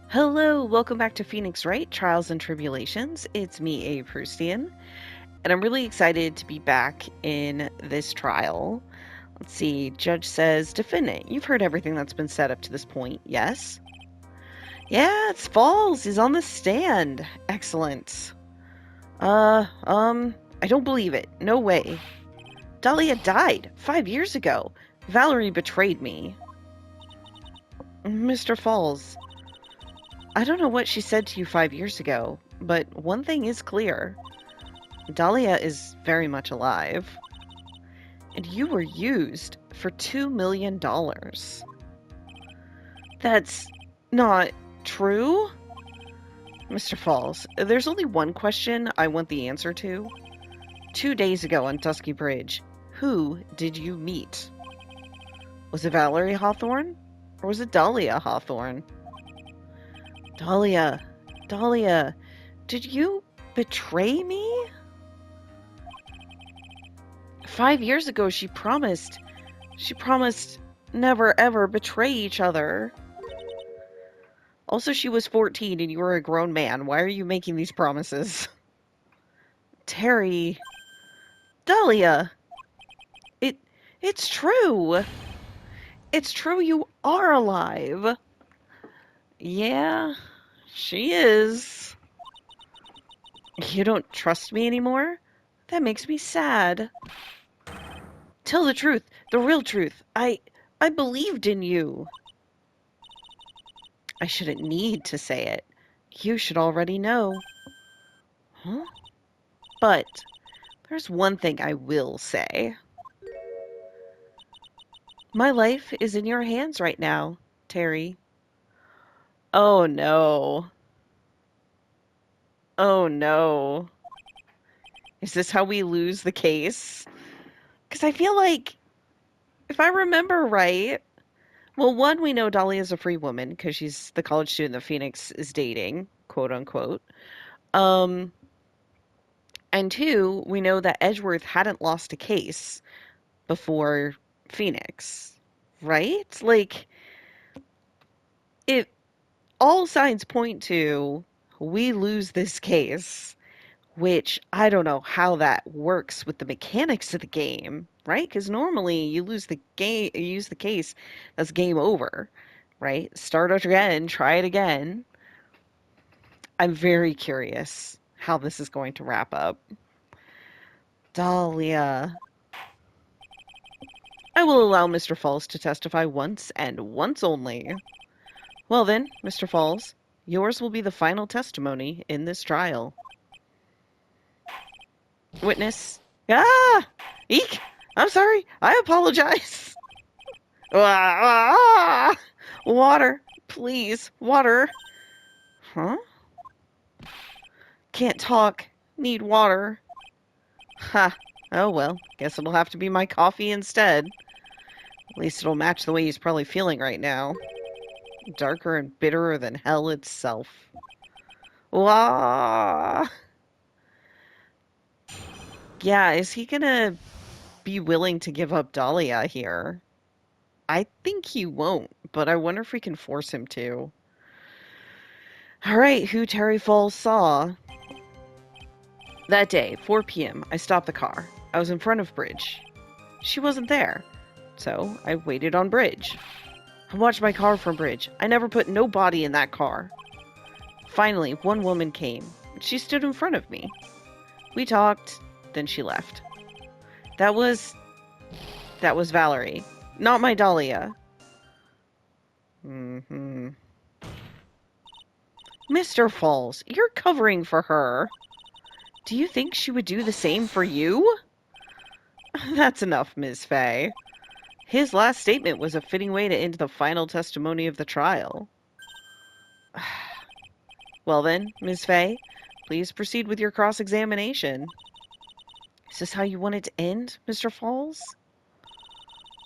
Hello, welcome back to Phoenix Wright, Trials and Tribulations. It's me, A. Prustian, and I'm really excited to be back in this trial. Let's see, Judge says, defendant, you've heard everything that's been said up to this point, yes? Yeah, it's Falls. He's on the stand. Excellent. I don't believe it. No way. Dahlia died 5 years ago. Valerie betrayed me. Mr. Falls, I don't know what she said to you 5 years ago, but one thing is clear. Dahlia is very much alive. And you were used for $2 million. That's not true? Mr. Falls, there's only one question I want the answer to. 2 days ago on Dusky Bridge, who did you meet? Was it Valerie Hawthorne? Or was it Dahlia Hawthorne? Dahlia, Dahlia, did you betray me? 5 years ago, she promised never ever betray each other. Also, she was 14 and you were a grown man. Why are you making these promises? Terry. Dahlia. It's true. It's true you are alive. Yeah, she is. You don't trust me anymore? That makes me sad. Tell the truth, the real truth. I believed in you. I shouldn't need to say it. You should already know. Huh? But there's one thing I will say. My life is in your hands right now, Terry. Oh no. Oh no. Is this how we lose the case? Because I feel like, if I remember right, well, one, we know Dolly is a free woman because she's the college student that Phoenix is dating, quote unquote. Um, and two, we know that Edgeworth hadn't lost a case before Phoenix, right? Like, it all signs point to we lose this case, which I don't know how that works with the mechanics of the game, right? Because normally you lose the game, you use the case, that's game over, right? Start it again, try it again. I'm very curious how this is going to wrap up. Dahlia. I will allow Mr. Falls to testify once and once only. Well then, Mr. Falls, yours will be the final testimony in this trial. Witness. Ah! Eek! I'm sorry. I apologize. Ah! Water. Please. Water. Huh? Can't talk. Need water. Ha. Oh well. Guess it'll have to be my coffee instead. At least it'll match the way he's probably feeling right now. Darker and bitterer than hell itself. Wah! Yeah, is he gonna be willing to give up Dahlia here? I think he won't, but I wonder if we can force him to. All right, who Terry Falls saw. That day, 4 p.m., I stopped the car. I was in front of Bridge. She wasn't there, so I waited on Bridge. I watched my car from Bridge. I never put no body in that car. Finally, one woman came. She stood in front of me. We talked, then she left. That was Valerie, not my Dahlia. Mm-hmm. Mr. Falls, you're covering for her. Do you think she would do the same for you? That's enough, Ms. Fay. His last statement was a fitting way to end the final testimony of the trial. Well then, Ms. Fay, please proceed with your cross-examination. Is this how you want it to end, Mr. Falls?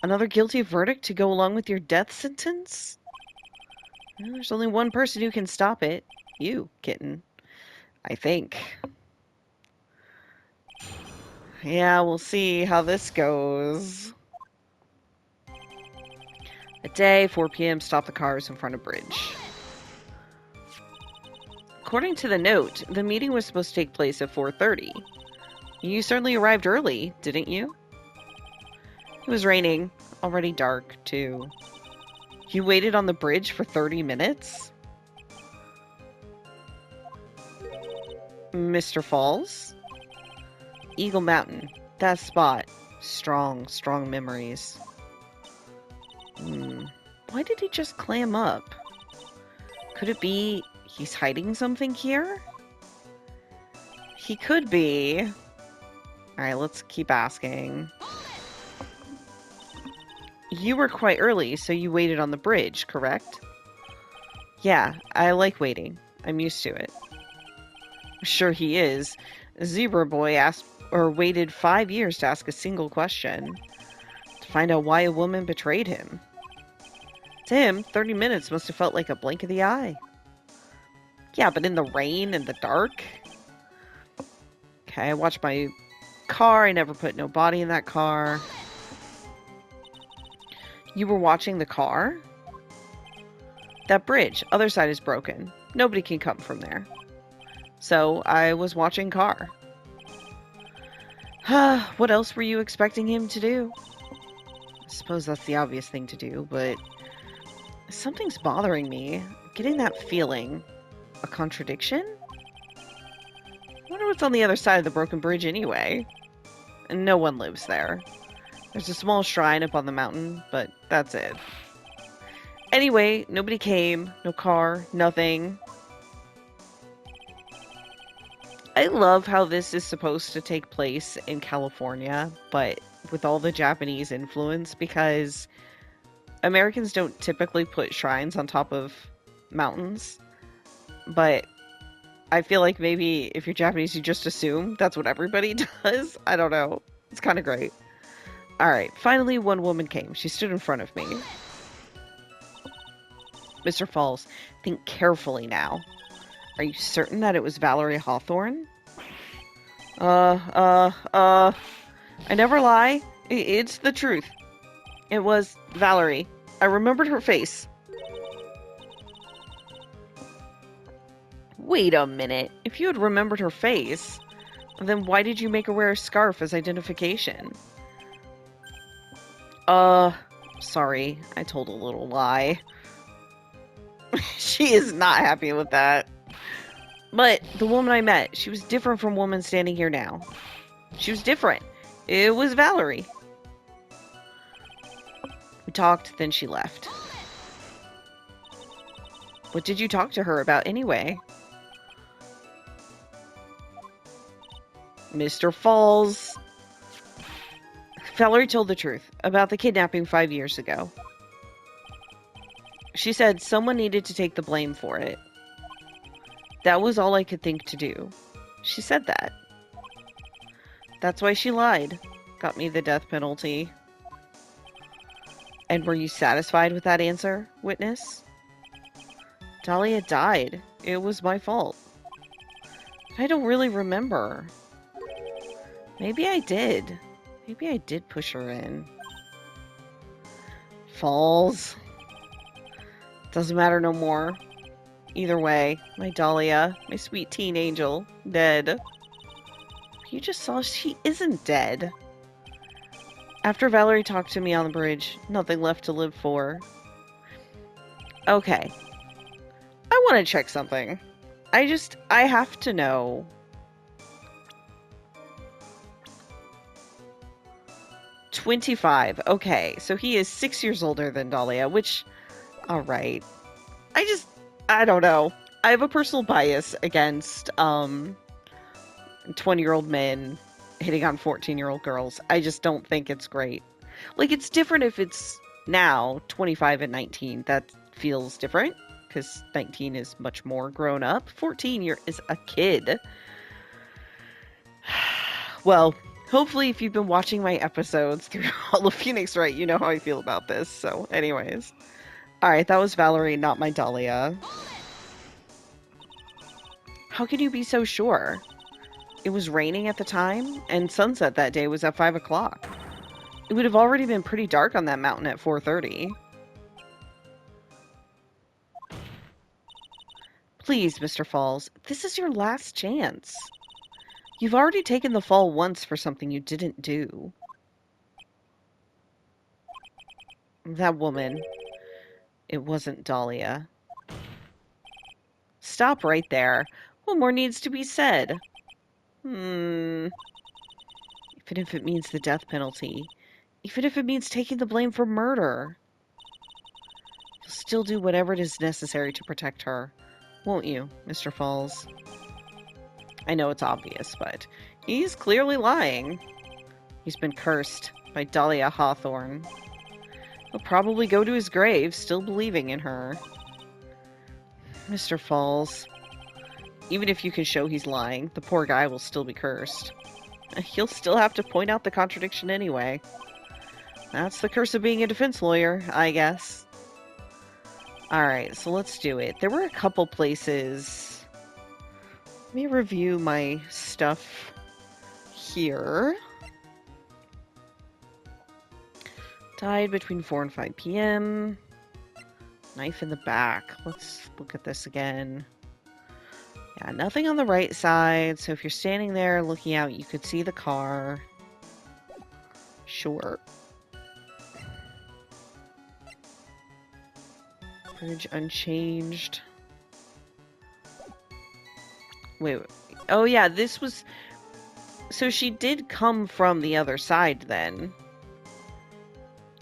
Another guilty verdict to go along with your death sentence? Well, there's only one person who can stop it. You, kitten. I think. Yeah, we'll see how this goes. At day, 4 p.m., stop the cars in front of Bridge. According to the note, the meeting was supposed to take place at 4:30. You certainly arrived early, didn't you? It was raining. Already dark, too. You waited on the bridge for 30 minutes? Mr. Falls? Eagle Mountain. That spot. Strong, strong memories. Why did he just clam up? Could it be he's hiding something here? He could be. Alright, let's keep asking. You were quite early, so you waited on the bridge, correct? Yeah, I like waiting. I'm used to it. Sure he is. Zebra Boy waited 5 years to ask a single question. To find out why a woman betrayed him. To him, 30 minutes must have felt like a blink of the eye. Yeah, but in the rain and the dark? Okay, I watched my car. I never put no body in that car. You were watching the car? That bridge, other side is broken. Nobody can come from there. So, I was watching car. What else were you expecting him to do? I suppose that's the obvious thing to do, but something's bothering me. I'm getting that feeling. A contradiction? I wonder what's on the other side of the broken bridge anyway. And no one lives there. There's a small shrine up on the mountain, but that's it. Anyway, nobody came. No car. Nothing. I love how this is supposed to take place in California, but with all the Japanese influence, because Americans don't typically put shrines on top of mountains. But I feel like maybe if you're Japanese, you just assume that's what everybody does. I don't know. It's kind of great. Alright, finally one woman came. She stood in front of me. Mr. Falls, think carefully now. Are you certain that it was Valerie Hawthorne? I never lie. It's the truth. It was Valerie. I remembered her face. Wait a minute. If you had remembered her face, then why did you make her wear a scarf as identification? Sorry. I told a little lie. She is not happy with that. But the woman I met, she was different from woman standing here now. She was different. It was Valerie. We talked, then she left. What did you talk to her about anyway? Mr. Falls. Valerie told the truth about the kidnapping 5 years ago. She said someone needed to take the blame for it. That was all I could think to do. She said that. That's why she lied. Got me the death penalty. And were you satisfied with that answer, witness? Dahlia died. It was my fault. I don't really remember. Maybe I did. Maybe I did push her in. Falls. Doesn't matter no more. Either way, my Dahlia, my sweet teen angel, dead. You just saw she isn't dead. After Valerie talked to me on the bridge, nothing left to live for. Okay. I want to check something. I have to know. $25. Okay, so he is 6 years older than Dahlia, which, alright. I don't know. I have a personal bias against, 20-year-old men hitting on 14-year-old girls. I just don't think it's great. Like, it's different if it's now, 25 and 19. That feels different, because 19 is much more grown up. 14 is a kid. Well, hopefully if you've been watching my episodes through all of Phoenix Wright, you know how I feel about this. So, anyways. Alright, that was Valerie, not my Dahlia. How can you be so sure? It was raining at the time, and sunset that day was at 5 o'clock. It would have already been pretty dark on that mountain at 4:30. Please, Mr. Falls, this is your last chance. You've already taken the fall once for something you didn't do. That woman, it wasn't Dahlia. Stop right there. What more needs to be said? Even if it means the death penalty. Even if it means taking the blame for murder. You'll still do whatever it is necessary to protect her. Won't you, Mr. Falls? I know it's obvious, but he's clearly lying. He's been cursed by Dahlia Hawthorne. He'll probably go to his grave still believing in her. Mr. Falls, even if you can show he's lying, the poor guy will still be cursed. He'll still have to point out the contradiction anyway. That's the curse of being a defense lawyer, I guess. Alright, so let's do it. There were a couple places. Let me review my stuff here. Died between 4 and 5 p.m. Knife in the back. Let's look at this again. Yeah, nothing on the right side. So if you're standing there looking out, you could see the car. Sure. Bridge unchanged. Wait. Oh yeah, this was... So she did come from the other side then.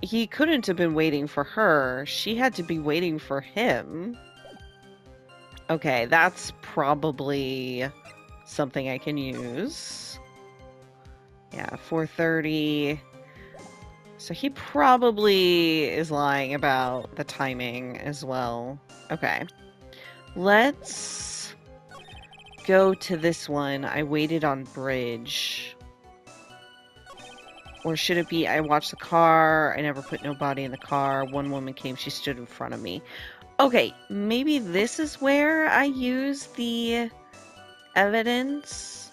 He couldn't have been waiting for her. She had to be waiting for him. Okay, that's probably something I can use. Yeah, 4:30. So he probably is lying about the timing as well. Okay. Let's go to this one. I waited on bridge. Or should it be, I watched the car, I never put nobody in the car, one woman came, she stood in front of me. Okay, maybe this is where I use the evidence.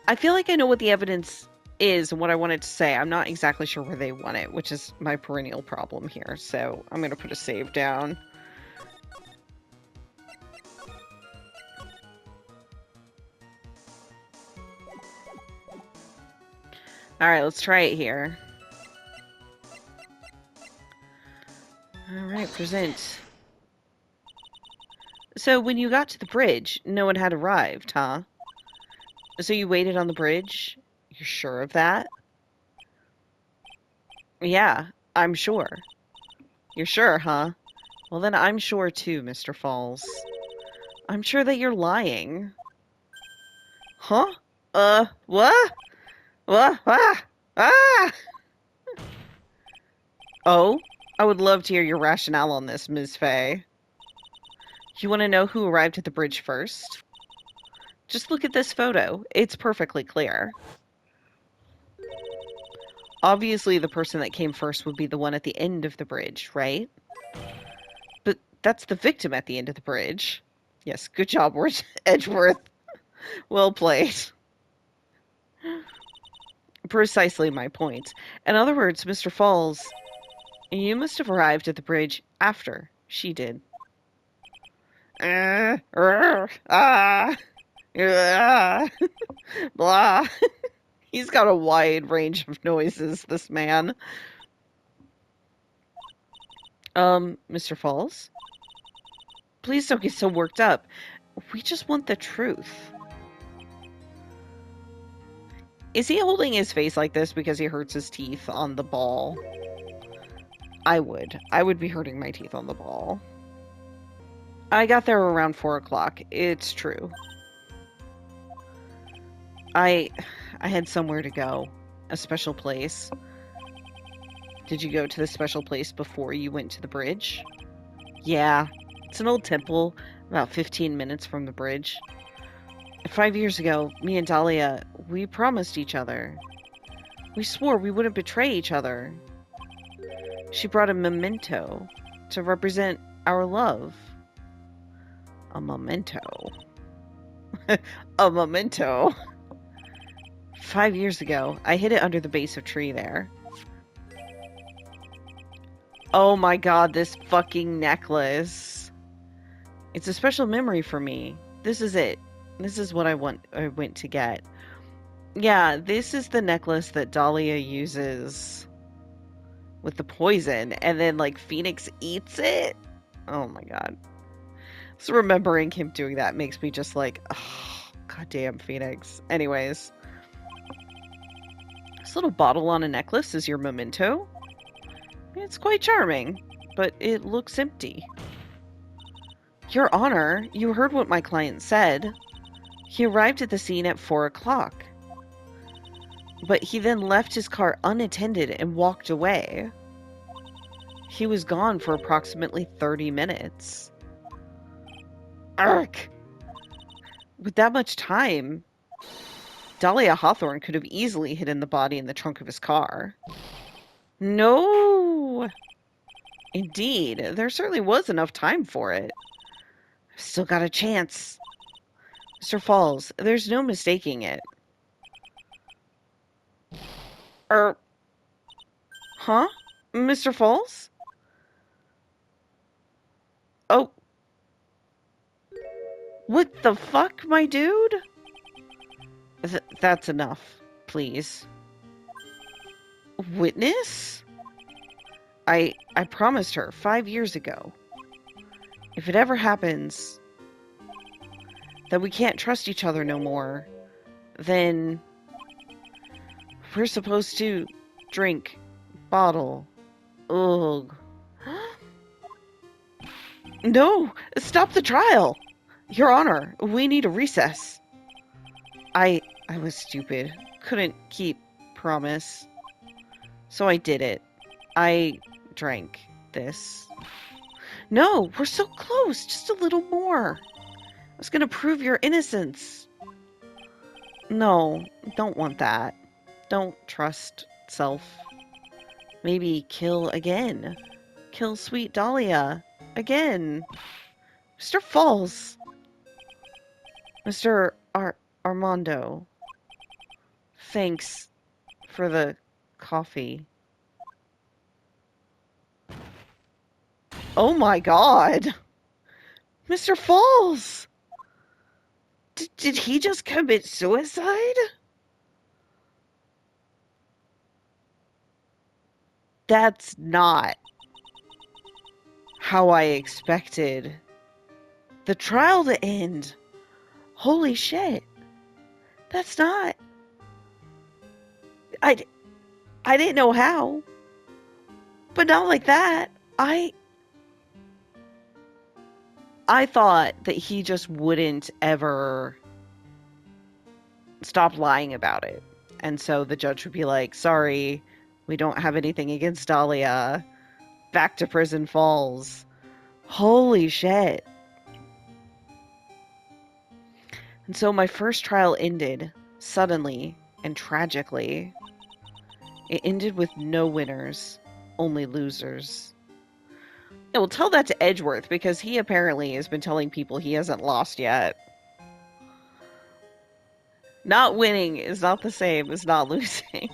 I feel like I know what the evidence is and what I wanted to say. I'm not exactly sure where they want it, which is my perennial problem here. So I'm going to put a save down. Alright, let's try it here. Alright, present. So when you got to the bridge, no one had arrived, huh? So you waited on the bridge? You're sure of that? Yeah, I'm sure. You're sure, huh? Well then I'm sure too, Mr. Falls. I'm sure that you're lying. Huh? What? What? Ah! Ah! Oh? I would love to hear your rationale on this, Ms. Fay. You want to know who arrived at the bridge first? Just look at this photo. It's perfectly clear. Obviously, the person that came first would be the one at the end of the bridge, right? But that's the victim at the end of the bridge. Yes, good job, Edgeworth. Well played. Precisely my point. In other words, Mr. Falls, you must have arrived at the bridge after she did. Blah. He's got a wide range of noises, this man. Mr. Falls? Please don't get so worked up. We just want the truth. Is he holding his face like this because he hurts his teeth on the ball? I would. I would be hurting my teeth on the ball. I got there around 4 o'clock. It's true. I had somewhere to go. A special place. Did you go to the special place before you went to the bridge? Yeah. It's an old temple, about 15 minutes from the bridge. 5 years ago, me and Dahlia, we promised each other. We swore we wouldn't betray each other. She brought a memento to represent our love. A memento. A memento. 5 years ago, I hid it under the base of tree there. Oh my god, this fucking necklace. It's a special memory for me. This is it. This is what I went to get. Yeah, this is the necklace that Dahlia uses with the poison, and then, like, Phoenix eats it? Oh my god. So remembering him doing that makes me just like, oh, goddamn Phoenix. Anyways. This little bottle on a necklace is your memento? It's quite charming, but it looks empty. Your Honor, you heard what my client said. He arrived at the scene at 4 o'clock. But he then left his car unattended and walked away. He was gone for approximately 30 minutes. Ark! With that much time, Dahlia Hawthorne could have easily hidden the body in the trunk of his car. No! Indeed, there certainly was enough time for it. I've still got a chance. Mr. Falls, there's no mistaking it. Huh? Mr. Falls? Oh. What the fuck, my dude? That's enough, please. Witness? I promised her 5 years ago. If it ever happens that we can't trust each other no more, then we're supposed to drink bottle. Ugh. No! Stop the trial! Your Honor, we need a recess. I was stupid. Couldn't keep promise. So I did it. I drank this. No, we're so close. Just a little more. I was gonna prove your innocence. No, don't want that. Don't trust self. Maybe kill again. Kill sweet Dahlia. Again. Mr. Falls. Mr. Armando. Thanks for the coffee. Oh my god! Mr. Falls! Did he just commit suicide? That's not how I expected the trial to end. Holy shit. That's not... I didn't know how. But not like that. I thought that he just wouldn't ever stop lying about it. And so the judge would be like, sorry, we don't have anything against Dahlia. Back to Prison Falls. Holy shit. And so my first trial ended suddenly and tragically. It ended with no winners, only losers. Yeah, well, tell that to Edgeworth, because he apparently has been telling people he hasn't lost yet. Not winning is not the same as not losing.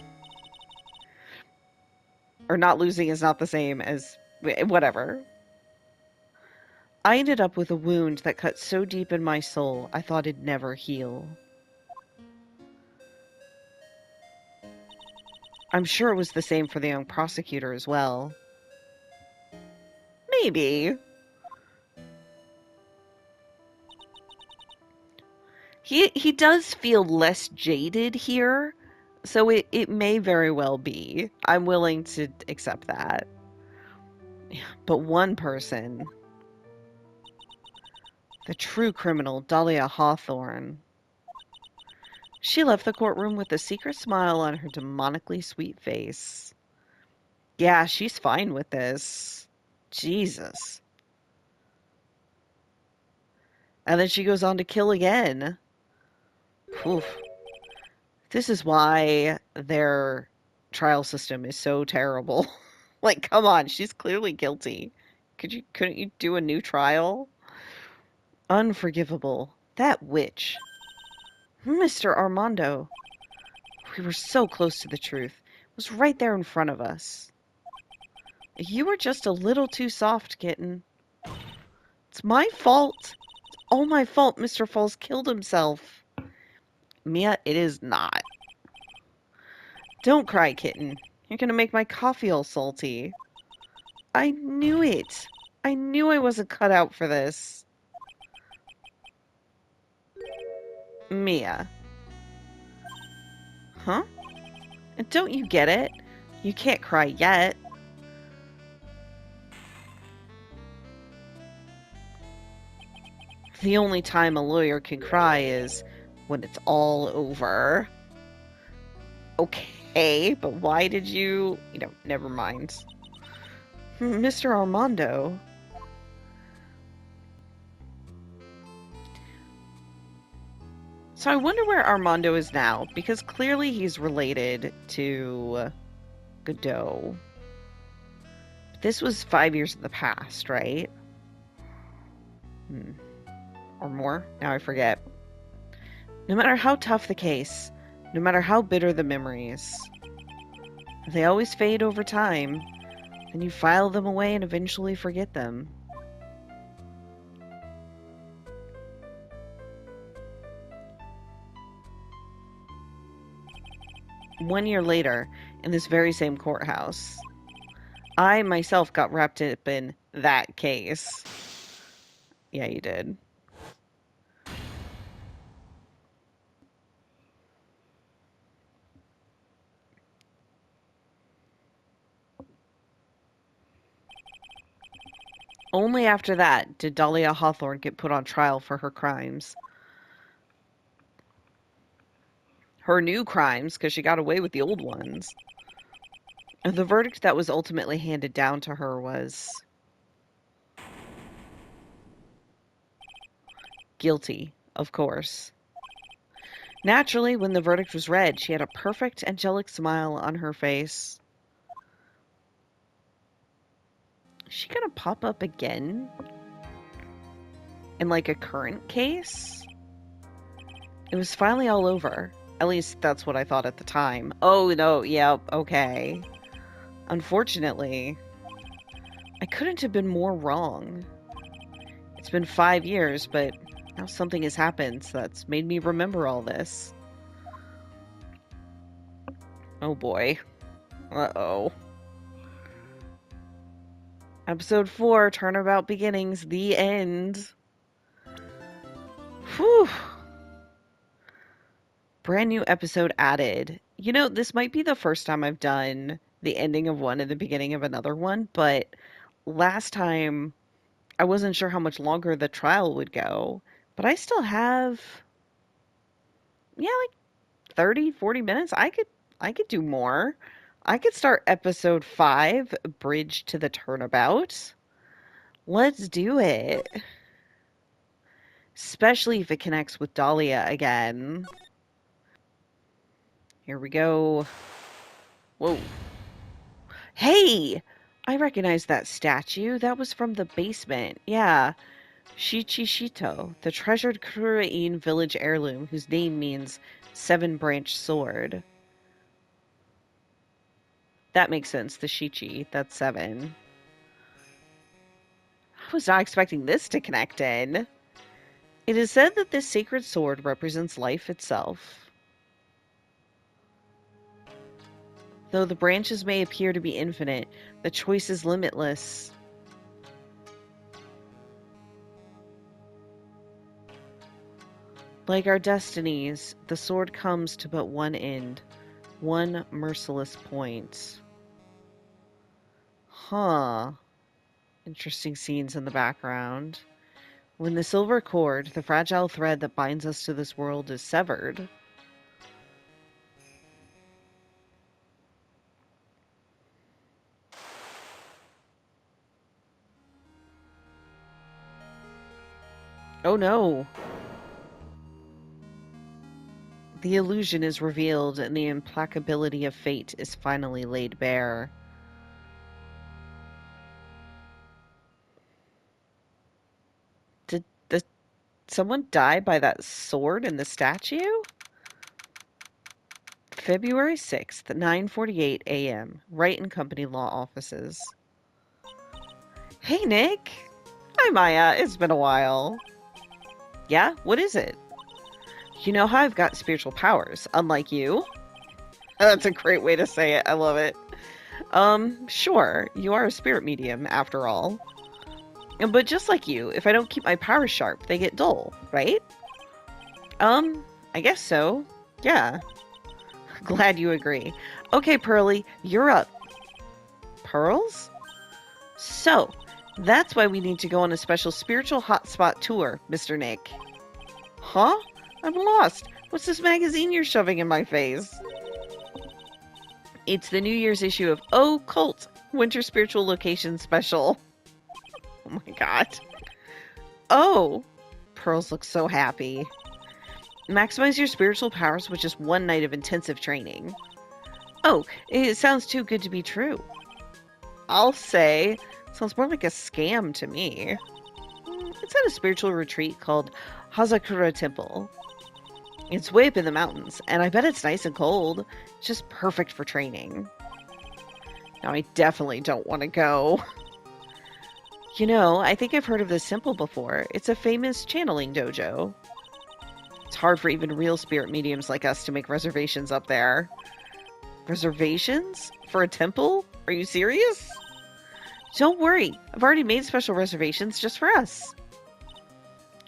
Or not losing is not the same as... whatever. I ended up with a wound that cut so deep in my soul, I thought it'd never heal. I'm sure it was the same for the young prosecutor as well. Maybe. He does feel less jaded here, so it may very well be. I'm willing to accept that. But one person, the true criminal, Dahlia Hawthorne, she left the courtroom with a secret smile on her demonically sweet face. Yeah, she's fine with this. Jesus. And then she goes on to kill again. Oof. This is why their trial system is so terrible. Like, come on, she's clearly guilty. Couldn't you do a new trial? Unforgivable. That witch. Mr. Armando. We were so close to the truth. It was right there in front of us. You were just a little too soft, kitten. It's my fault. It's all my fault Mr. Falls killed himself. Mia, it is not. Don't cry, kitten. You're gonna make my coffee all salty. I knew it. I knew I wasn't cut out for this. Mia. Huh? And don't you get it? You can't cry yet. The only time a lawyer can cry is when it's all over. Okay, but why did you... never mind. Mr. Armando. So I wonder where Armando is now, because clearly he's related to Godot. This was 5 years in the past, right? Or more? Now I forget. No matter how tough the case, no matter how bitter the memories, they always fade over time, and you file them away and eventually forget them. One year later, in this very same courthouse, I myself got wrapped up in that case. Yeah, you did. Only after that did Dahlia Hawthorne get put on trial for her crimes. Her new crimes, because she got away with the old ones. The verdict that was ultimately handed down to her was guilty, of course. Naturally, when the verdict was read, she had a perfect angelic smile on her face. Is she gonna pop up again? In like a current case? It was finally all over. At least that's what I thought at the time. Oh, no, yeah, okay. Unfortunately, I couldn't have been more wrong. It's been 5 years, but now something has happened that's made me remember all this. Oh boy. Uh-oh. Episode 4, Turnabout Beginnings, the end. Whew. Brand new episode added. This might be the first time I've done the ending of one and the beginning of another one, but last time I wasn't sure how much longer the trial would go, but I still have, like 30, 40 minutes. I could do more. I could start episode 5, Bridge to the Turnabout. Let's do it. Especially if it connects with Dahlia again. Here we go. Whoa. Hey! I recognize that statue. That was from the basement. Yeah. Shichishito, the treasured Kuruin village heirloom whose name means seven-branch sword. That makes sense. The Shichi. That's 7. I was not expecting this to connect in. It is said that this sacred sword represents life itself. Though the branches may appear to be infinite, the choice is limitless. Like our destinies, the sword comes to but one end, one merciless point. Huh. Interesting scenes in the background. When the silver cord, the fragile thread that binds us to this world, is severed, oh no! The illusion is revealed and the implacability of fate is finally laid bare. Did someone die by that sword in the statue? February 6th, 9:48 a.m. Wright and Company Law Offices. Hey, Nick! Hi, Maya. It's been a while. Yeah? What is it? You know how I've got spiritual powers, unlike you? That's a great way to say it. I love it. Sure. You are a spirit medium, after all. But just like you, if I don't keep my powers sharp, they get dull, right? I guess so. Yeah. Glad you agree. Okay, Pearly, you're up. Pearls? So, that's why we need to go on a special spiritual hotspot tour, Mr. Nick. Huh? I'm lost. What's this magazine you're shoving in my face? It's the New Year's issue of Oh Cult Winter Spiritual Location Special. Oh my god. Oh! Pearls looks so happy. Maximize your spiritual powers with just one night of intensive training. Oh, it sounds too good to be true. I'll say, sounds more like a scam to me. It's at a spiritual retreat called Hazakura Temple. It's way up in the mountains, and I bet it's nice and cold. It's just perfect for training. Now, I definitely don't want to go. You know, I think I've heard of this temple before. It's a famous channeling dojo. It's hard for even real spirit mediums like us to make reservations up there. Reservations? For a temple? Are you serious? Don't worry. I've already made special reservations just for us.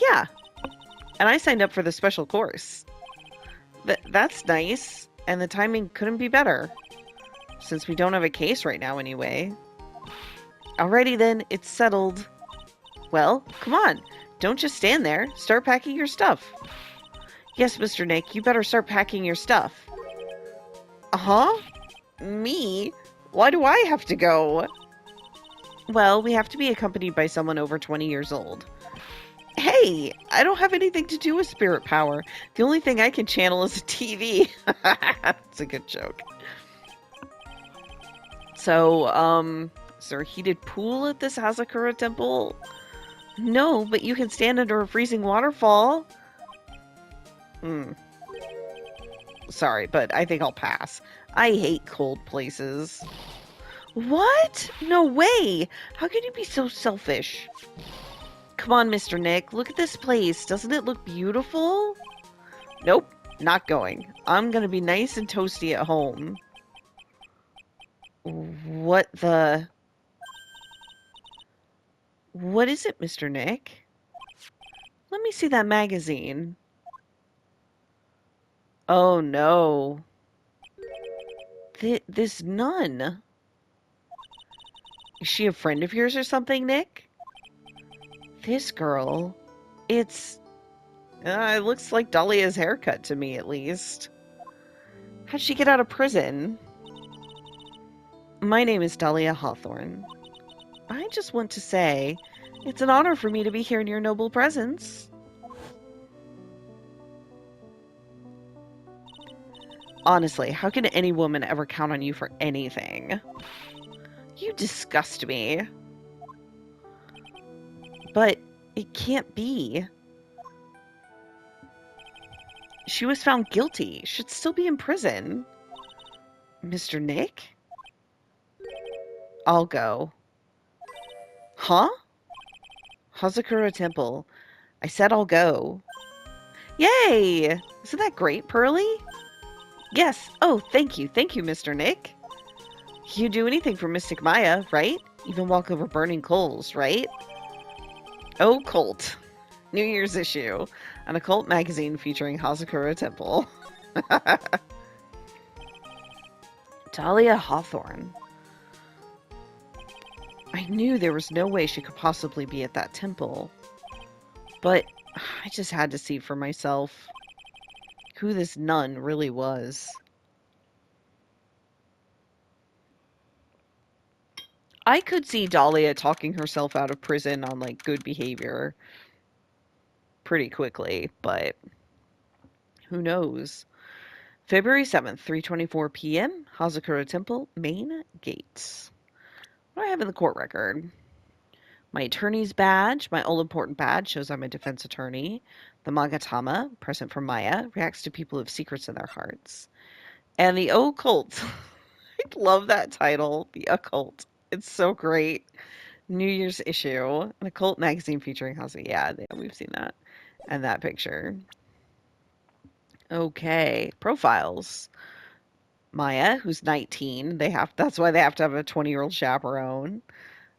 Yeah. And I signed up for the special course. That's nice. And the timing couldn't be better. Since we don't have a case right now anyway. Alrighty then, it's settled. Well, come on. Don't just stand there. Start packing your stuff. Yes, Mr. Nick, you better start packing your stuff. Uh-huh? Me? Why do I have to go? Well, we have to be accompanied by someone over 20 years old. Hey, I don't have anything to do with spirit power. The only thing I can channel is a TV. That's a good joke. So, is there a heated pool at this Hazakura temple? No, but you can stand under a freezing waterfall. Sorry, but I think I'll pass. I hate cold places. What? No way! How can you be so selfish? Come on, Mr. Nick. Look at this place. Doesn't it look beautiful? Nope, not going. I'm gonna be nice and toasty at home. What the... What is it, Mr. Nick? Let me see that magazine. Oh, no. This nun. Is she a friend of yours or something, Nick? This girl... It looks like Dahlia's haircut to me, at least. How'd she get out of prison? My name is Dahlia Hawthorne. I just want to say, it's an honor for me to be here in your noble presence. Honestly, how can any woman ever count on you for anything? You disgust me. But it can't be. She was found guilty. Should still be in prison. Mr. Nick? I'll go. Huh? Hazakura Temple. I said I'll go. Yay! Isn't that great, Pearly? Yes. Oh, thank you. Thank you, Mr. Nick. You do anything for Mystic Maya, right? Even walk over burning coals, right? Oh, Cult. New Year's issue. An occult magazine featuring Hazakura Temple. Dahlia Hawthorne. I knew there was no way she could possibly be at that temple. But I just had to see for myself who this nun really was. I could see Dahlia talking herself out of prison on, like, good behavior pretty quickly, but who knows? February 7th, 3:24 p.m., Hazakura Temple, main gates. What do I have in the court record? My attorney's badge, my all-important badge, shows I'm a defense attorney. The Magatama, present for Maya, reacts to people who have secrets in their hearts. And the occult. I love that title, the occult. It's so great. New Year's issue, an occult magazine featuring Hazy. Yeah, we've seen that. And that picture. Okay, profiles. Maya, who's 19. That's why they have to have a 20-year-old chaperone.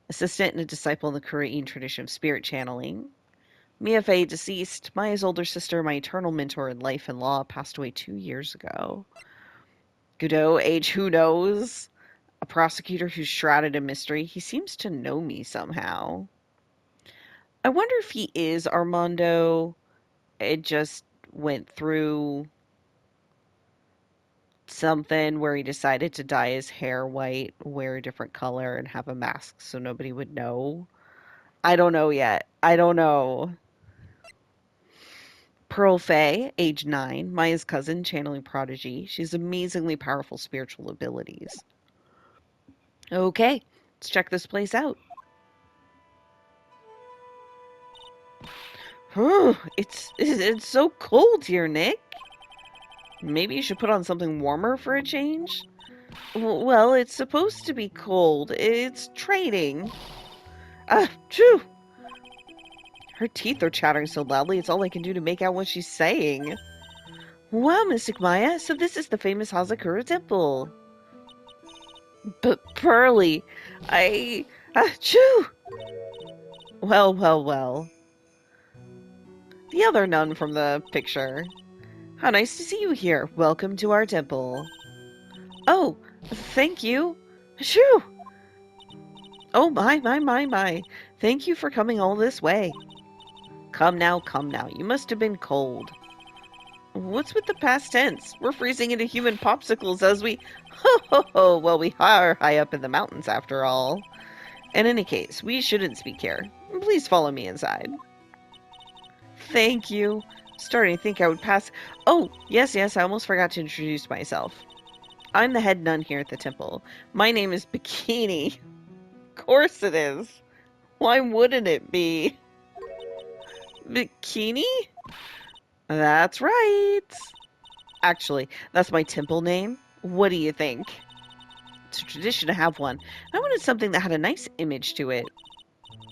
Assistant and a disciple in the Korean tradition of spirit channeling. Mia Fey, deceased. Maya's older sister, my eternal mentor in life and law, passed away 2 years ago. Godot, age who knows? A prosecutor who's shrouded in mystery. He seems to know me somehow. I wonder if he is Armando. It just went through something where he decided to dye his hair white, wear a different color, and have a mask so nobody would know. I don't know yet. I don't know. Pearl Fay, age 9, Maya's cousin, channeling prodigy. She's amazingly powerful spiritual abilities. Okay, let's check this place out. It's so cold here, Nick. Maybe you should put on something warmer for a change? Well, it's supposed to be cold. It's training. Phew! Her teeth are chattering so loudly, it's all I can do to make out what she's saying. Wow, Mystic Maya, so this is the famous Hazakura temple. But Pearly, achoo! Well, well, well. The other nun from the picture. How nice to see you here. Welcome to our temple. Oh, thank you. Shoo! Oh, my. Thank you for coming all this way. Come now. You must have been cold. What's with the past tense? We're freezing into human popsicles as we... Ho, ho, ho. Well, we are high up in the mountains after all. In any case, we shouldn't speak here. Please follow me inside. Thank you. Starting to think I would pass... Oh, yes, I almost forgot to introduce myself. I'm the head nun here at the temple. My name is Bikini. Of course it is. Why wouldn't it be? Bikini? That's right. Actually, that's my temple name. What do you think? It's a tradition to have one. I wanted something that had a nice image to it.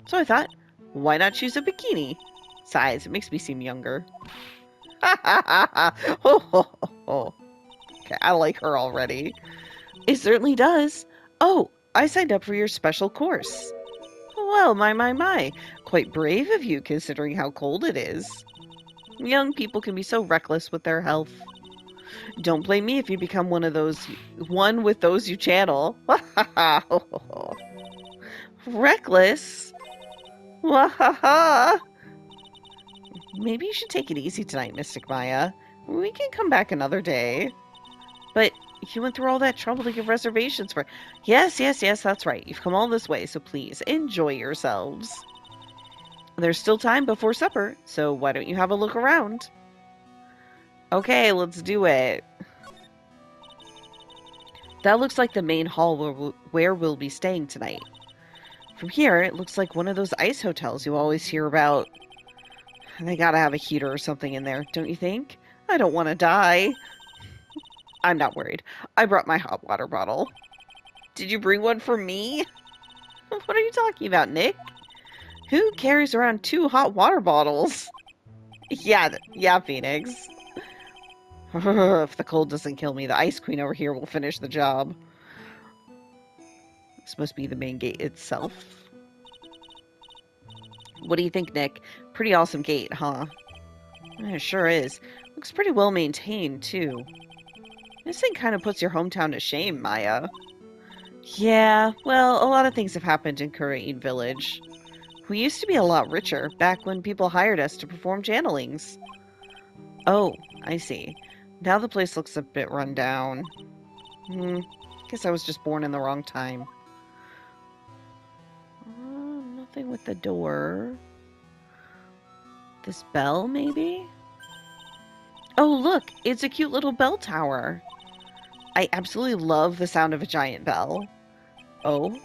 So I thought, why not choose a bikini? Besides, it makes me seem younger. Ha ha ha ha! Ho ho ho ho! Okay, I like her already. It certainly does. Oh, I signed up for your special course. Well, my. Quite brave of you, considering how cold it is. Young people can be so reckless with their health. Don't blame me if you become one with those you channel. Reckless? Wahaha! Maybe you should take it easy tonight, Mystic Maya. We can come back another day. But you went through all that trouble to get reservations for... Yes, that's right. You've come all this way, so please, enjoy yourselves. There's still time before supper, so why don't you have a look around? Okay, let's do it. That looks like the main hall where we'll be staying tonight. From here, it looks like one of those ice hotels you always hear about. They gotta have a heater or something in there, don't you think? I don't want to die. I'm not worried. I brought my hot water bottle. Did you bring one for me? What are you talking about, Nick? Who carries around 2 hot water bottles? Yeah, Phoenix. If the cold doesn't kill me, the Ice Queen over here will finish the job. This must be the main gate itself. What do you think, Nick? Pretty awesome gate, huh? It sure is. Looks pretty well maintained, too. This thing kind of puts your hometown to shame, Maya. Yeah, well, a lot of things have happened in Korean Village. We used to be a lot richer, back when people hired us to perform channelings. Oh, I see. Now the place looks a bit run down. Guess I was just born in the wrong time. Nothing with the door. This bell, maybe? Oh, look! It's a cute little bell tower. I absolutely love the sound of a giant bell. Oh?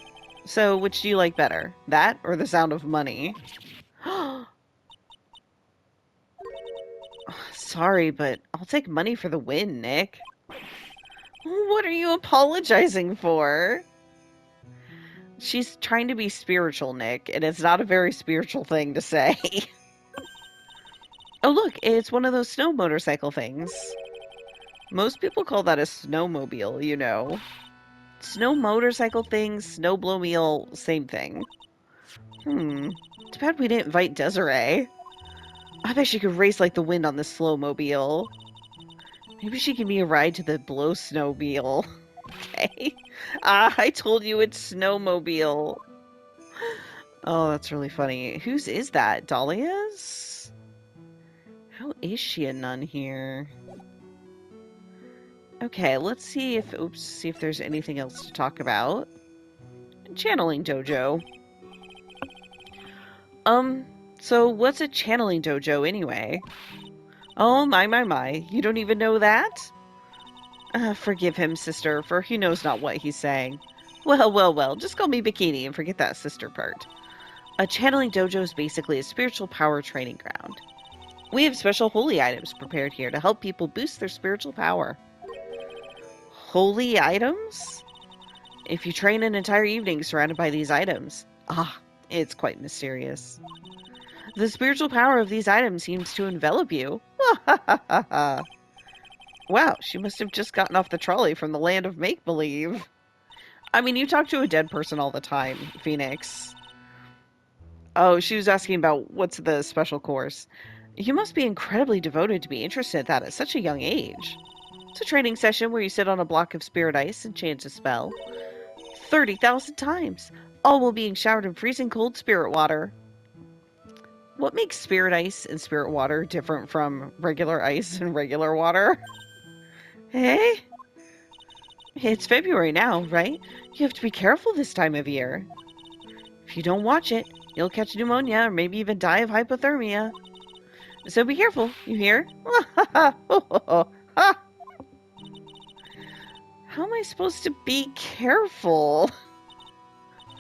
So, which do you like better? That or the sound of money? Sorry, but I'll take money for the win, Nick. What are you apologizing for? She's trying to be spiritual, Nick, and it's not a very spiritual thing to say. Oh, look, it's one of those snow motorcycle things. Most people call that a snowmobile, you know. Snow motorcycle things, snowblowmobile, same thing. Too bad we didn't invite Desiree. I bet she could race like the wind on this slowmobile. Maybe she can be a ride to the blow snowmobile. Okay. I told you it's snowmobile. Oh, that's really funny. Whose is that? Dahlia's? How is she a nun here? Okay, let's see if there's anything else to talk about. Channeling dojo. So what's a channeling dojo anyway? Oh, my. You don't even know that? Forgive him, sister, for he knows not what he's saying. Well, just call me Bikini and forget that sister part. A channeling dojo is basically a spiritual power training ground. We have special holy items prepared here to help people boost their spiritual power. Holy items? If you train an entire evening surrounded by these items, it's quite mysterious. The spiritual power of these items seems to envelop you. Wow, she must have just gotten off the trolley from the land of make-believe. I mean, you talk to a dead person all the time, Phoenix. Oh, she was asking about what's the special course. You must be incredibly devoted to be interested in that at such a young age. It's a training session where you sit on a block of spirit ice and chant a spell. 30,000 times, all while being showered in freezing cold spirit water. What makes spirit ice and spirit water different from regular ice and regular water? Hey? It's February now, right? You have to be careful this time of year. If you don't watch it, you'll catch pneumonia or maybe even die of hypothermia. So be careful, you hear? How am I supposed to be careful?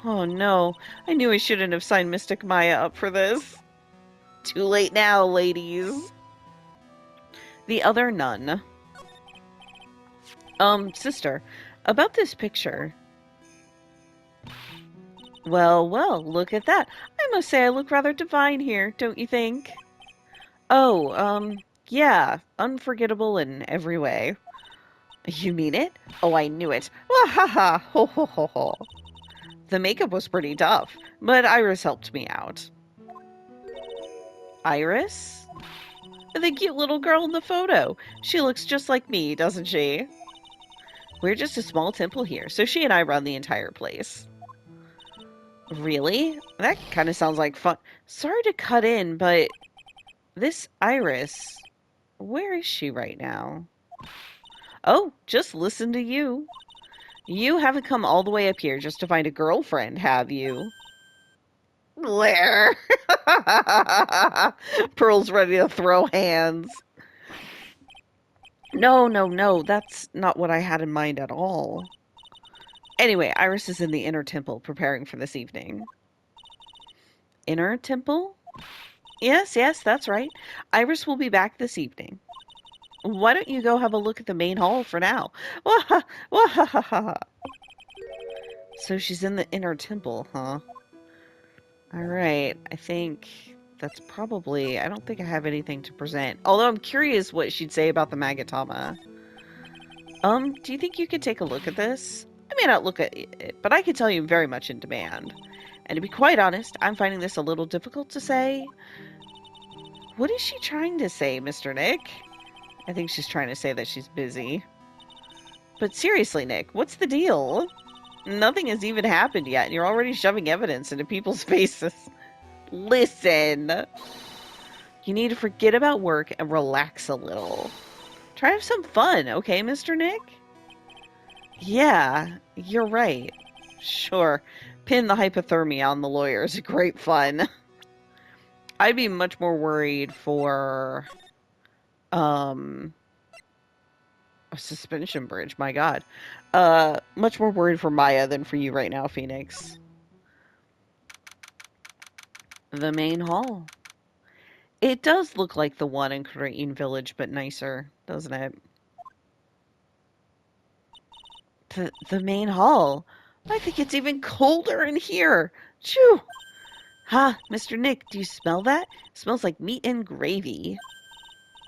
Oh no, I knew I shouldn't have signed Mystic Maya up for this. Too late now, ladies. The other nun. Sister, about this picture. Well, look at that. I must say I look rather divine here, don't you think? Oh, yeah, unforgettable in every way. You mean it? Oh, I knew it. Wahaha! Ho ho ho ho. The makeup was pretty tough, but Iris helped me out. Iris? The cute little girl in the photo. She looks just like me, doesn't she? We're just a small temple here, so she and I run the entire place. Really? That kind of sounds like fun. Sorry to cut in, but this Iris, where is she right now? Oh, just listen to you. You haven't come all the way up here just to find a girlfriend, have you? Blair. Pearl's ready to throw hands. No, that's not what I had in mind at all. Anyway, Iris is in the inner temple preparing for this evening. Inner temple? Yes, that's right. Iris will be back this evening. Why don't you go have a look at the main hall for now? Wahaha. So she's in the inner temple, huh? Alright, I think that's probably... I don't think I have anything to present. Although I'm curious what she'd say about the Magatama. Do you think you could take a look at this? I may not look at it, but I can tell you very much in demand. And to be quite honest, I'm finding this a little difficult to say. What is she trying to say, Mr. Nick? I think she's trying to say that she's busy. But seriously, Nick, what's the deal? Nothing has even happened yet, and you're already shoving evidence into people's faces. Listen. You need to forget about work and relax a little. Try to have some fun, okay, Mr. Nick? Yeah, you're right. Sure. Pin the hypothermia on the lawyer is great fun. I'd be much more worried for a suspension bridge, my god. Much more worried for Maya than for you right now, Phoenix. The main hall. It does look like the one in Korean Village, but nicer, doesn't it? The main hall. I think it's even colder in here. Shoo! Ha, Mr. Nick, do you smell that? It smells like meat and gravy.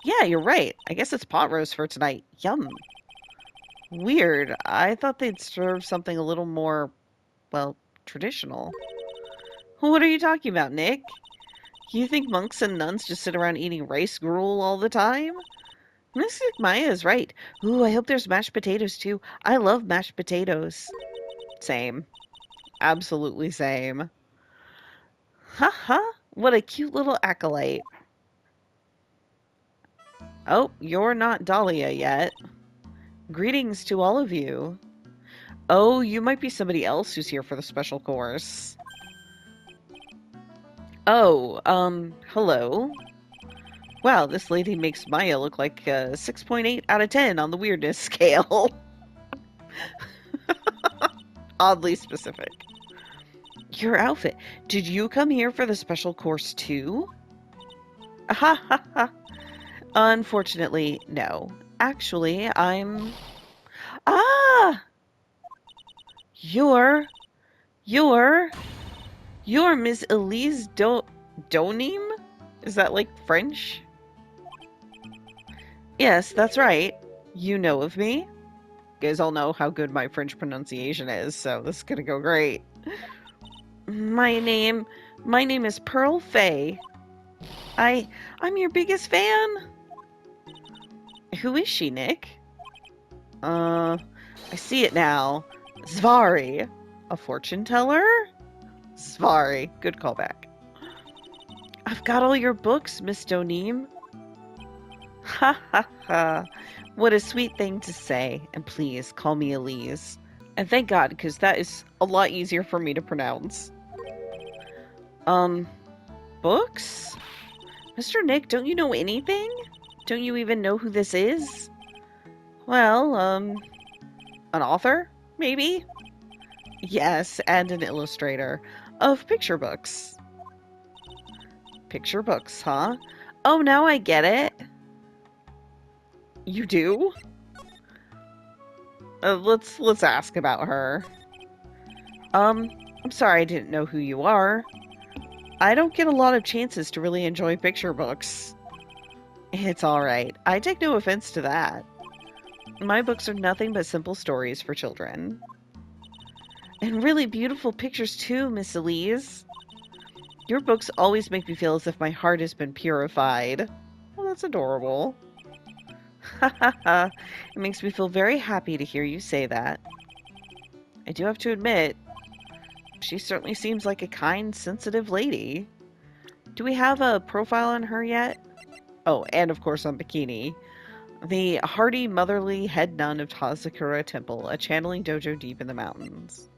Yeah, you're right. I guess it's pot roast for tonight. Yum. Weird. I thought they'd serve something a little more, well, traditional. What are you talking about, Nick? You think monks and nuns just sit around eating rice gruel all the time? Mystic Maya is right. Ooh, I hope there's mashed potatoes too. I love mashed potatoes. Same. Absolutely same. Haha, what a cute little acolyte. Oh, you're not Dahlia yet. Greetings to all of you. Oh, you might be somebody else who's here for the special course. Oh, hello. Wow, this lady makes Maya look like a 6.8 out of 10 on the weirdness scale. Oddly specific. Your outfit. Did you come here for the special course too? Ha ha ha. Unfortunately, no. Actually, I'm... Ah! You're... You're... You're Miss Elise Donim? Is that like French? Yes, that's right. You know of me? You guys all know how good my French pronunciation is, so this is gonna go great. My name... My name is Pearl Fay. I'm your biggest fan. Who is she, Nick? I see it now. Zvari. A fortune teller? Zvari. Good callback. I've got all your books, Miss Donim. Ha ha ha. What a sweet thing to say. And please, call me Elise. And thank God, because that is a lot easier for me to pronounce. Books? Mr. Nick, don't you know anything? Don't you even know who this is? Well, an author, maybe? Yes, and an illustrator of picture books. Picture books, huh? Oh, now I get it. You do? Let's ask about her. I'm sorry I didn't know who you are. I don't get a lot of chances to really enjoy picture books. It's alright. I take no offense to that. My books are nothing but simple stories for children. And really beautiful pictures too, Miss Elise. Your books always make me feel as if my heart has been purified. Well, that's adorable. Ha ha ha. It makes me feel very happy to hear you say that. I do have to admit, she certainly seems like a kind, sensitive lady. Do we have a profile on her yet? Oh, and of course on Bikini. The hardy, motherly head nun of Tazakura Temple, a channeling dojo deep in the mountains.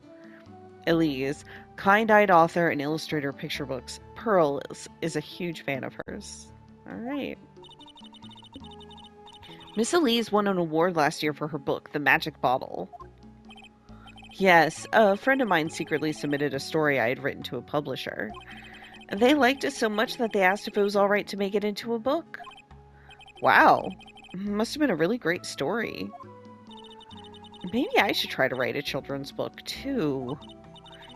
Elise, kind-eyed author and illustrator of picture books. Pearl is a huge fan of hers. Alright. Miss Elise won an award last year for her book, The Magic Bottle. Yes, a friend of mine secretly submitted a story I had written to a publisher. They liked it so much that they asked if it was alright to make it into a book. Wow. Must have been a really great story. Maybe I should try to write a children's book, too.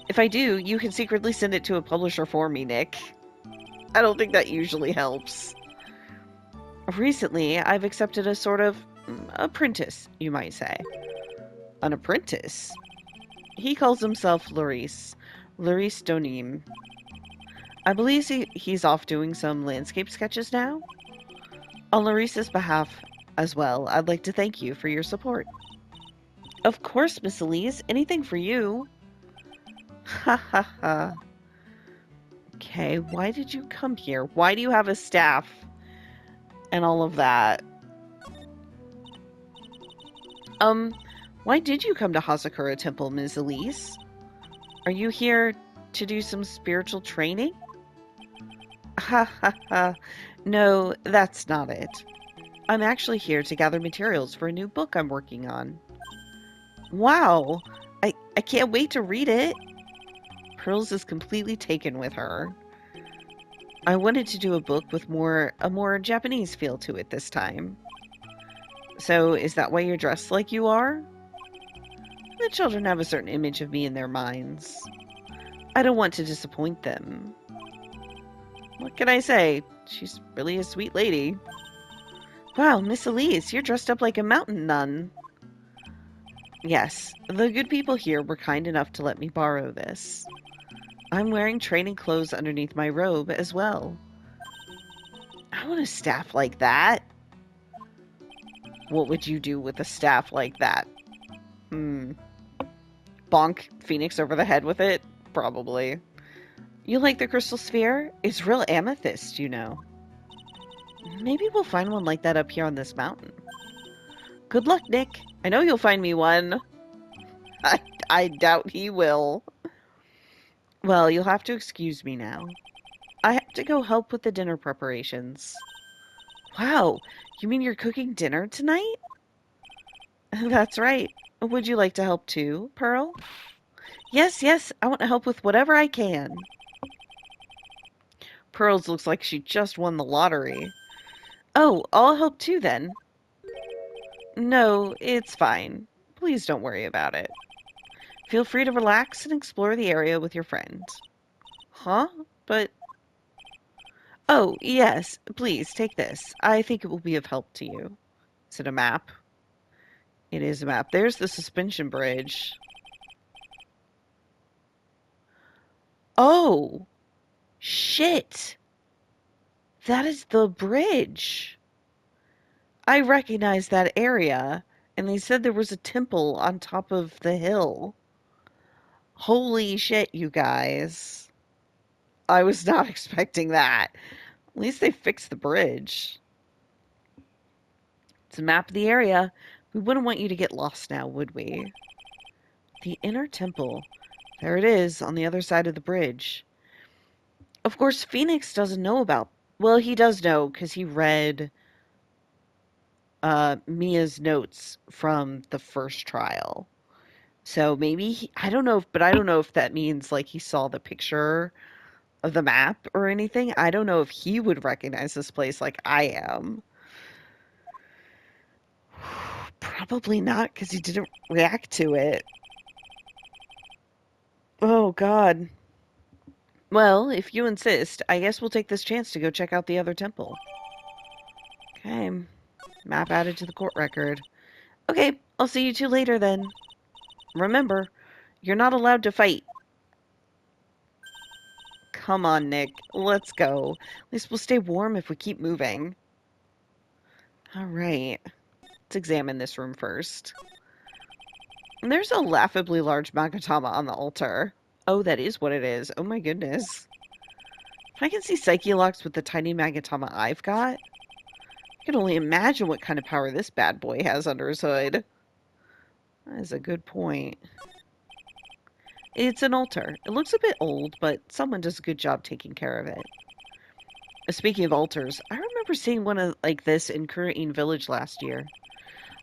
If I do, you can secretly send it to a publisher for me, Nick. I don't think that usually helps. Recently, I've accepted a sort of apprentice, you might say. An apprentice? He calls himself Larice Donim. I believe he's off doing some landscape sketches now. On Larice's behalf as well, I'd like to thank you for your support. Of course, Miss Elise. Anything for you. Ha ha ha. Okay, why did you come here? Why do you have a staff? And all of that. Why did you come to Hazakura Temple, Ms. Elise? Are you here to do some spiritual training? Ha ha ha. No, that's not it. I'm actually here to gather materials for a new book I'm working on. Wow! I can't wait to read it. Pearls is completely taken with her. I wanted to do a book with a more Japanese feel to it this time. So, is that why you're dressed like you are? The children have a certain image of me in their minds. I don't want to disappoint them. What can I say? She's really a sweet lady. Wow, Miss Elise, you're dressed up like a mountain nun. Yes, the good people here were kind enough to let me borrow this. I'm wearing training clothes underneath my robe as well. I want a staff like that. What would you do with a staff like that? Bonk Phoenix over the head with it? Probably. You like the crystal sphere? It's real amethyst, you know. Maybe we'll find one like that up here on this mountain. Good luck, Nick. I know you'll find me one. I doubt he will. Well, you'll have to excuse me now. I have to go help with the dinner preparations. Wow, you mean you're cooking dinner tonight? That's right. Would you like to help too, Pearl? Yes, yes, I want to help with whatever I can. Pearls looks like she just won the lottery. Oh, I'll help too then. No, it's fine. Please don't worry about it. Feel free to relax and explore the area with your friend. Huh? But... Oh, yes, please take this. I think it will be of help to you. Is it a map? It is a map. There's the suspension bridge. Oh! Shit! That is the bridge. I recognize that area, and they said there was a temple on top of the hill. Holy shit, you guys. I was not expecting that. At least they fixed the bridge. It's a map of the area. We wouldn't want you to get lost now, would we? The inner temple. There it is, on the other side of the bridge. Of course, Phoenix doesn't know about... Well, he does know, because he read Mia's notes from the first trial. So maybe I don't know, but I don't know if that means like he saw the picture of the map or anything. I don't know if he would recognize this place like I am. Probably not, because he didn't react to it. Oh, God. Well, if you insist, I guess we'll take this chance to go check out the other temple. Okay. Map added to the court record. Okay, I'll see you two later then. Remember, you're not allowed to fight. Come on, Nick. Let's go. At least we'll stay warm if we keep moving. All right. Let's examine this room first. And there's a laughably large Magatama on the altar. Oh, that is what it is. Oh my goodness. If I can see Psyche locks with the tiny Magatama I've got, I can only imagine what kind of power this bad boy has under his hood. That is a good point. It's an altar. It looks a bit old, but someone does a good job taking care of it. Speaking of altars, I remember seeing one like this in Kuruin Village last year.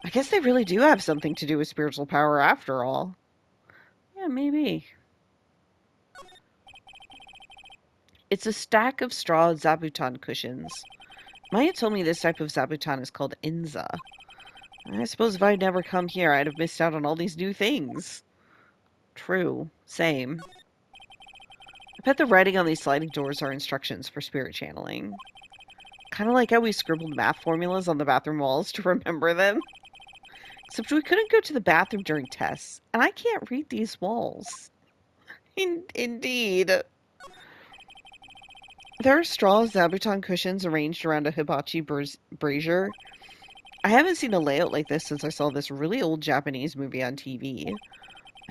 I guess they really do have something to do with spiritual power after all. Yeah, maybe. It's a stack of straw zabuton cushions. Maya told me this type of zabuton is called Inza. I suppose if I'd never come here, I'd have missed out on all these new things. True. Same. I bet the writing on these sliding doors are instructions for spirit channeling. Kind of like how we scribbled math formulas on the bathroom walls to remember them. Except we couldn't go to the bathroom during tests, and I can't read these walls. Indeed. There are straw zabuton cushions arranged around a hibachi brazier. I haven't seen a layout like this since I saw this really old Japanese movie on TV.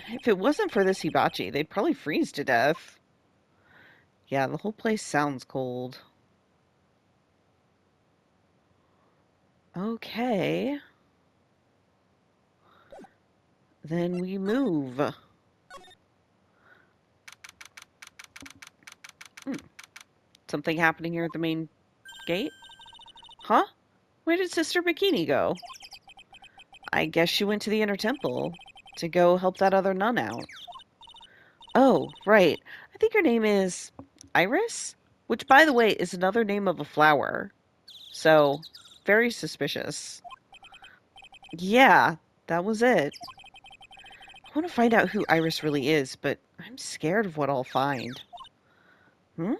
If it wasn't for this hibachi, they'd probably freeze to death. Yeah, the whole place sounds cold. Okay. Then we move. Something happening here at the main gate? Huh? Where did Sister Bikini go? I guess she went to the inner temple to go help that other nun out. Oh, right. I think her name is Iris? Which, by the way, is another name of a flower. So, very suspicious. Yeah, that was it. I want to find out who Iris really is, but I'm scared of what I'll find. Hmm?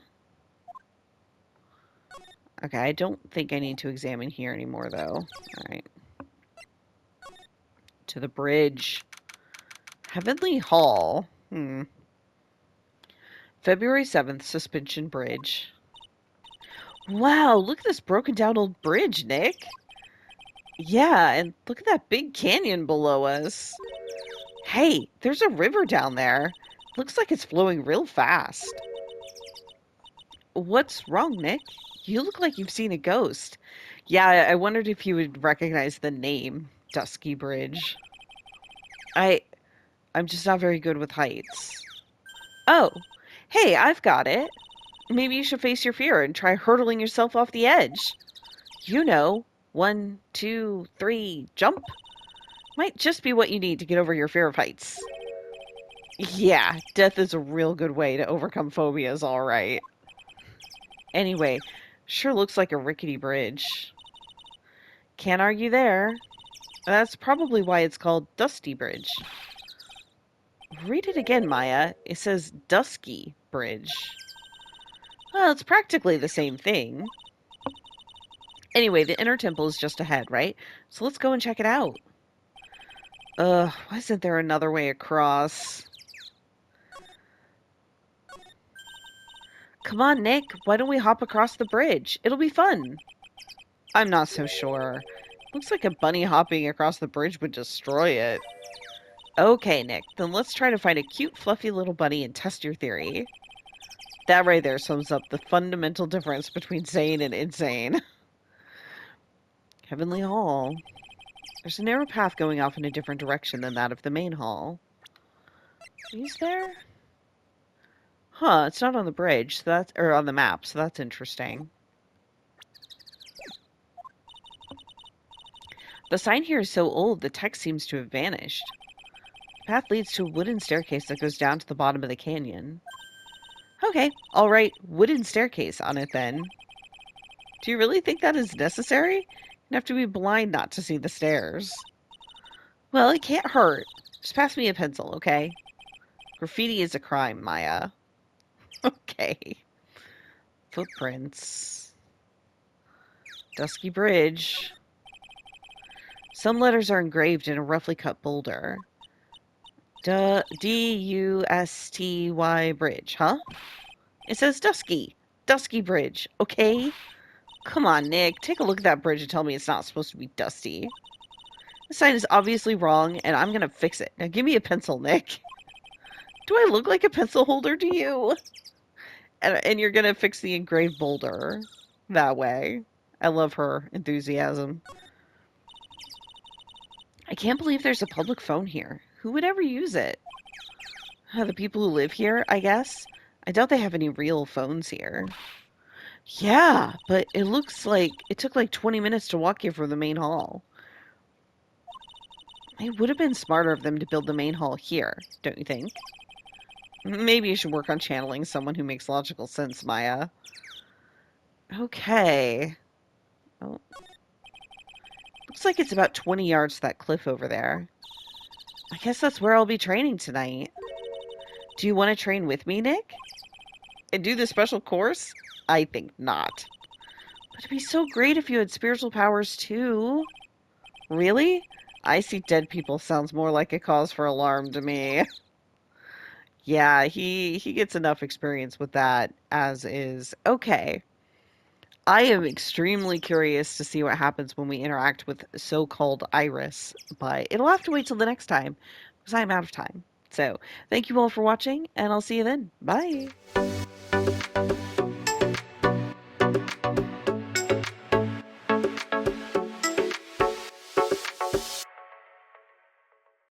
Okay, I don't think I need to examine here anymore, though. All right. To the bridge. Heavenly Hall. February 7th, Suspension Bridge. Wow, look at this broken down old bridge, Nick. Yeah, and look at that big canyon below us. Hey, there's a river down there. Looks like it's flowing real fast. What's wrong, Nick? You look like you've seen a ghost. Yeah, I wondered if you would recognize the name, Dusky Bridge. I I'm just not very good with heights. Oh, hey, I've got it. Maybe you should face your fear and try hurtling yourself off the edge. You know, 1, 2, 3, jump. Might just be what you need to get over your fear of heights. Yeah, death is a real good way to overcome phobias, all right. Anyway, sure looks like a rickety bridge. Can't argue there. That's probably why it's called Dusty Bridge. Read it again, Maya. It says Dusky Bridge. Well, it's practically the same thing. Anyway, the inner temple is just ahead, right? So let's go and check it out. Why isn't there another way across? Come on, Nick. Why don't we hop across the bridge? It'll be fun. I'm not so sure. Looks like a bunny hopping across the bridge would destroy it. Okay, Nick. Then let's try to find a cute, fluffy little bunny and test your theory. That right there sums up the fundamental difference between sane and insane. Heavenly Hall. There's a narrow path going off in a different direction than that of the main hall. Is there? Huh, it's not on the bridge, so that's or on the map, so that's interesting. The sign here is so old, the text seems to have vanished. The path leads to a wooden staircase that goes down to the bottom of the canyon. Okay, I'll write wooden staircase on it then. Do you really think that is necessary? You have to be blind not to see the stairs. Well, it can't hurt. Just pass me a pencil, okay? Graffiti is a crime, Maya. Okay. Footprints. Dusky Bridge. Some letters are engraved in a roughly cut boulder. D-U-S-T-Y Bridge, huh? It says Dusky. Dusky Bridge, okay? Come on, Nick. Take a look at that bridge and tell me it's not supposed to be dusty. The sign is obviously wrong, and I'm gonna fix it. Now give me a pencil, Nick. Do I look like a pencil holder to you? And you're gonna fix the engraved boulder that way. I love her enthusiasm. I can't believe there's a public phone here. Who would ever use it? The people who live here, I guess. I doubt they have any real phones here. Yeah, but it looks like it took like 20 minutes to walk here from the main hall. It would have been smarter of them to build the main hall here, don't you think? Maybe you should work on channeling someone who makes logical sense, Maya. Okay. Oh. Looks like it's about 20 yards to that cliff over there. I guess that's where I'll be training tonight. Do you want to train with me, Nick? And do the special course? I think not. But it'd be so great if you had spiritual powers too. Really? I see dead people sounds more like a cause for alarm to me. Yeah, he gets enough experience with that as is. Okay. I am extremely curious to see what happens when we interact with so-called Iris, but it'll have to wait till the next time because I'm out of time. So, thank you all for watching, and I'll see you then. Bye.